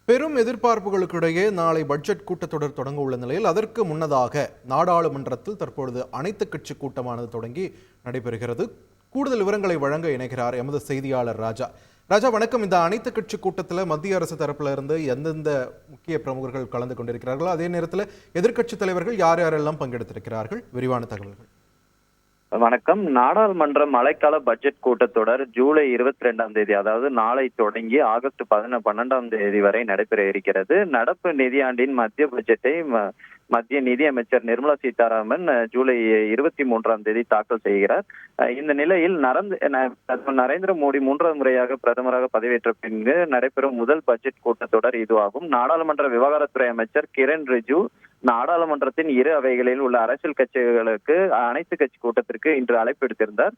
பெரும் எதிர்பார்ப்புகளுக்கிடையே நாளை பட்ஜெட் கூட்டத்தொடர் தொடங்க உள்ள நிலையில் அதற்கு முன்னதாக நாடாளுமன்றத்தில் தற்பொழுது அனைத்து கட்சி கூட்டமானது தொடங்கி நடைபெறுகிறது. கூடுதல் விவரங்களை வழங்க இணைகிறார் எமது செய்தியாளர் ராஜா. ராஜா வணக்கம். இந்த அனைத்து கட்சி கூட்டத்தில் மத்திய அரசு தரப்பில் இருந்து எந்தெந்த முக்கிய பிரமுகர்கள் கலந்து கொண்டிருக்கிறார்கள், அதே நேரத்தில் எதிர்க்கட்சி தலைவர்கள் யார் யாரெல்லாம் பங்கெடுத்திருக்கிறார்கள், விரிவான தகவல்கள். வணக்கம். நாடாளுமன்ற மழைக்கால பட்ஜெட் கூட்டத்தொடர் ஜூலை 22ஆம் தேதி, அதாவது நாளை தொடங்கி ஆகஸ்ட் 12ஆம் தேதி வரை நடைபெற இருக்கிறது. நடப்பு நிதியாண்டின் மத்திய பட்ஜெட்டை மத்திய நிதி அமைச்சர் நிர்மலா சீதாராமன் ஜூலை 23ஆம் தேதி தாக்கல் செய்கிறார். இந்த நிலையில் நரேந்திர மோடி 3வது முறையாக பிரதமராக பதவியேற்ற பின்பு நடைபெறும் முதல் பட்ஜெட் கூட்டத்தொடர் இதுவாகும். நாடாளுமன்ற விவகாரத்துறை அமைச்சர் கிரண் ரிஜிஜு நாடாளுமன்றத்தின் இரு அவைகளில் உள்ள அரசியல் கட்சிகளுக்கு அனைத்து கட்சி கூட்டத்திற்கு இன்று அழைப்பு விடுத்திருந்தார்.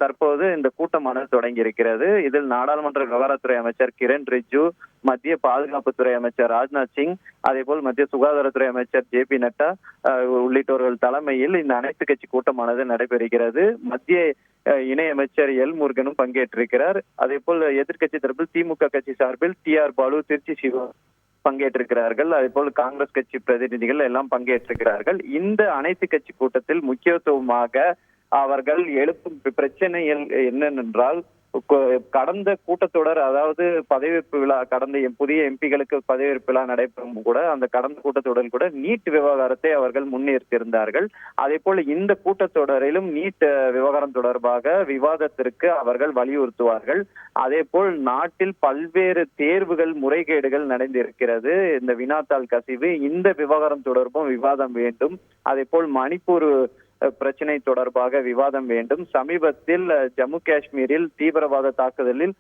தற்போது இந்த கூட்டமானது தொடங்கி இருக்கிறது. இதில் நாடாளுமன்ற விவகாரத்துறை அமைச்சர் கிரண் ரிஜிஜு, மத்திய பாதுகாப்புத்துறை அமைச்சர் ராஜ்நாத் சிங், அதே போல் மத்திய சுகாதாரத்துறை அமைச்சர் ஜே.பி. நட்டா உள்ளிட்டோர்கள் தலைமையில் இந்த அனைத்து கட்சி கூட்டமானது நடைபெறுகிறது. மத்திய இணை அமைச்சர் எல் முருகனும் பங்கேற்றிருக்கிறார். அதே போல் எதிர்கட்சி தரப்பில் திமுக கட்சி சார்பில் டி.ஆர். பாலு, திருச்சி சிவா பங்கேற்றிருக்கிறார்கள். அதே போல் காங்கிரஸ் கட்சி பிரதிநிதிகள் எல்லாம் பங்கேற்றிருக்கிறார்கள். இந்த அனைத்து கட்சி கூட்டத்தில் முக்கியத்துவமாக அவர்கள் எழுப்பும் பிரச்சனைகள் என்னென்றால், கடந்த கூட்டத்தொடர், அதாவது பதவியேற்பு விழா, கடந்த புதிய எம்பிகளுக்கு பதவியேற்பு விழா நடைபெறும் கூட அந்த கடந்த கூட்டத்தொடரில் கூட நீட் விவகாரத்தை அவர்கள் முன்னிறுத்தியிருந்தார்கள். அதே போல இந்த கூட்டத்தொடரிலும் நீட் விவகாரம் தொடர்பாக விவாதத்திற்கு அவர்கள் வலியுறுத்துவார்கள். அதே போல் நாட்டில் பல்வேறு தேர்வுகள் முறைகேடுகள் நடந்திருக்கிறது. இந்த வினாத்தாள் கசிவு, இந்த விவகாரம் தொடர்பும் விவாதம் வேண்டும். அதே போல் மணிப்பூர் பிரச்சனை தொடர்பாக விவாதம் வேண்டும். சமீபத்தில் ஜம்மு காஷ்மீரில் தீவிரவாத தாக்குதலில்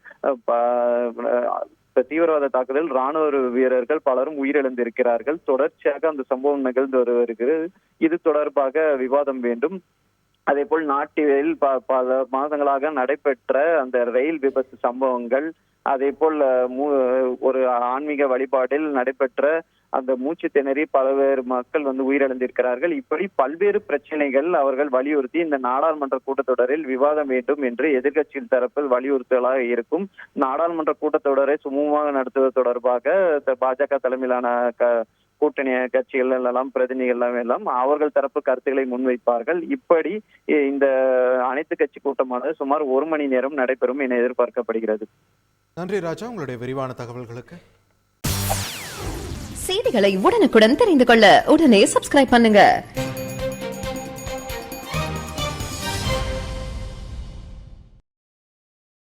ராணுவ வீரர்கள் பலரும் உயிரிழந்திருக்கிறார்கள். தொடர்ச்சியாக அந்த சம்பவம் நிகழ்ந்து வருகிறது. இது தொடர்பாக விவாதம் வேண்டும். அதே போல் நாட்டில் பல மாதங்களாக நடைபெற்ற அந்த ரயில் விபத்து சம்பவங்கள், அதே போல் ஒரு ஆன்மீக வழிபாட்டில் நடைபெற்ற அந்த மூச்சு திணறி பல்வேறு மக்கள் உயிரிழந்திருக்கிறார்கள். இப்படி பல்வேறு பிரச்சனைகள் அவர்கள் வலியுறுத்தி இந்த நாடாளுமன்ற கூட்டத்தொடரில் விவாதம் வேண்டும் என்று எதிர்கட்சியின் தரப்பில் வலியுறுத்தலாக இருக்கும். நாடாளுமன்ற கூட்டத்தொடரை சுமூகமாக நடத்துவது தொடர்பாக பாஜக தலைமையிலான கூட்டணி கட்சிகள் எல்லாம் பிரதிநிதிகள் எல்லாம் அவர்கள் தரப்பு கருத்துக்களை முன்வைப்பார்கள். இப்படி இந்த அனைத்து கட்சி கூட்டமானது சுமார் 1 மணி நேரம் நடைபெறும் என எதிர்பார்க்கப்படுகிறது. நன்றி ராஜா, உங்களுடைய விரிவான தகவல்களுக்கு. செய்திகளை உடனுக்குடன் தெரிந்து கொள்ள உடனே சப்ஸ்கிரைப் பண்ணுங்க.